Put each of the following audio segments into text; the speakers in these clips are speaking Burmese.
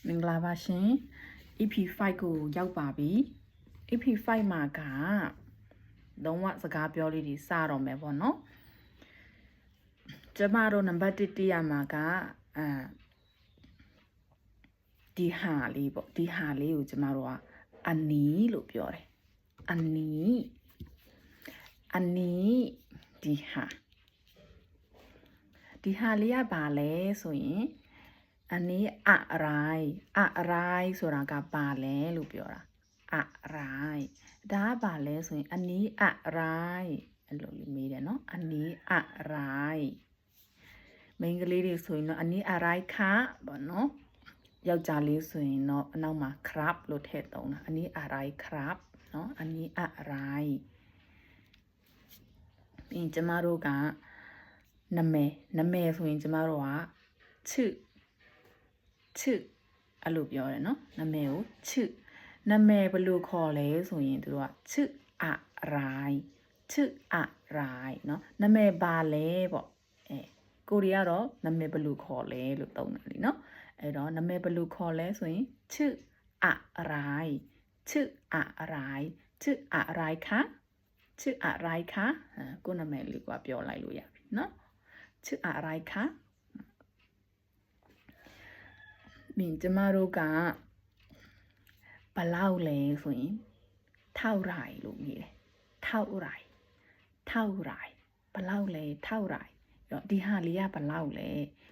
မင်္ဂလာပါရှင် EP5 ကိုရောက်ပါပြီ EP5 မှာကလုံးဝစကားပြောလေးတွေစတော့မယ်ပေါ့နော်ကျမတို့နံပါတ်1တရမှာကဒီဟာလေးပေါ့ဒီဟာလေးကိုကျမတို့ကအနီးလို့ပြောတယ်အနီးဒီဟာလေးကဘာလဲဆိုရင်အနီးအရိုင်းဆိုတာကဘာလဲလို့ပြောတာအရိုင်းဒါကဘာလဲဆိုရင်အနီးအရိုင်းအဲ့လိုလေးမေးတယ်နော်အနီးအရိုင်းမိန်းကလေးတွေဆိုရင်တော့အနီးအရိုင်းခါပေါ့နော်ယောက်ျားလေးဆိုရင်တော့အနောက်မှာ crab လို့ထည့်သုံးတာအနီးအရိုင်း crab နော်အနီးအရိုင်းပြီးကျမတို့ကနာမည်ဆိုရင်ကျမတို့ကချစ်အဲ့လိုပြောတယ်နော်နာမည်ကိုချစ်နာမည်ဘယ်လိုခေါ်လဲဆိုရင်သူတို့ကချစ်အရိုင်းနော်နာမည်ပါလဲပေါ့ကိုရီးယားတော့နာမည်ဘယ်လိုခေါ်လဲလို့သုံးတာလीနော်အဲ့တော့နာမည်ဘယ်လိုခေါ်လဲဆိုရင်ချစ်အရိုင်းခါကိုနာမည်လေးကပြောလိုက်လို့ရပြီနော်ချစ်အရိုင်းခါမင်းကျမတို့ကဘလောက်လဲဆိုရင်ထောက်ရိုင်လို့မြည်တယ်ထောက်ရိုင်ဘလောက်လဲထောက်ရိုင်ဒီဟာလေးကဘလောက်လဲ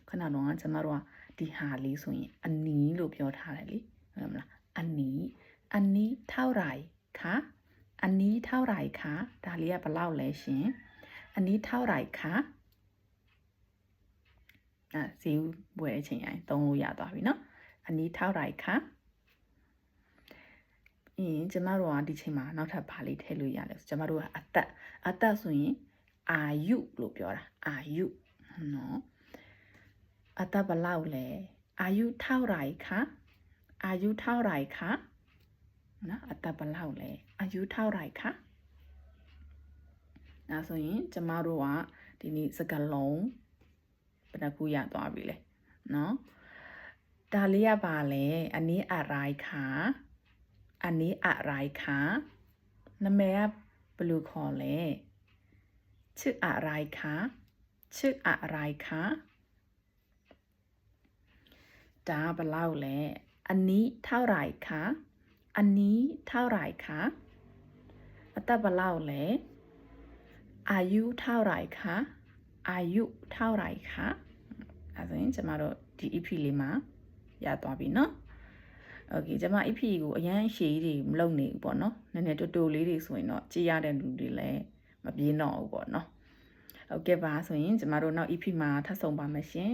ခဏတော့ကျမတို့ကဒီဟာလေးဆိုရင်အနီးလို့ပြောထားတယ်လေဟုတ်မလားအနီးထောက်ရိုင်ခါဒါလေးကဘလောက်လဲရှင်အနီးထောက်ရိုင်ခါဇီးဘွယ်အချိန်တိုင်းသုံးလို့ရသွားပြီနော်အနီးထောက်ရိုင်ခါကျမတို့ကဒီချိန်မှာနောက်ထပ်ဘာလေးထည့်လို့ရလဲကျမတို့ကအသက်ဆိုရင်အာယုလို့ပြောတာအာယုနော်အသက်ဘလောက်လဲအာယုထောက်ရိုင်ခါနော်အသက်ဘလောက်လဲအာယုထောက်ရိုင်ခါဒါဆိုရင်ကျမတို့ကဒီနေ့စကားလုံးဘယ်နှခုရသွားပြီလဲနော်ဒါလေးကပါလဲအနည်းအရိုက်ခါနာမည်ကဘယ်လိုခေါ်လဲချစ်အရိုက်ခါဒါဘယ်လောက်လဲအနီးထောက်ရိုက်ခါအသက်ဘယ်လောက်လဲအာယုထောက်ရိုက်ခါအဲ့ဆိုရင်ကျမတို့ဒီ EP လေးမှာရသွားပြီနော်โอเคကျမ EP ကိုအရန်ရှည်ကြီးတွေမလုပ်နေဘူးပေါ့နော်နည်းနည်းတိုလေးတွေဆိုရင်တော့ကြည့်ရတဲ့လူတွေလည်းမပြေတော့ဘူးပေါ့နော်ဟုတ်ကဲ့ပါဆိုရင်ကျမတို့နောက် EP မှာထပ်ဆုံပါမယ်ရှင်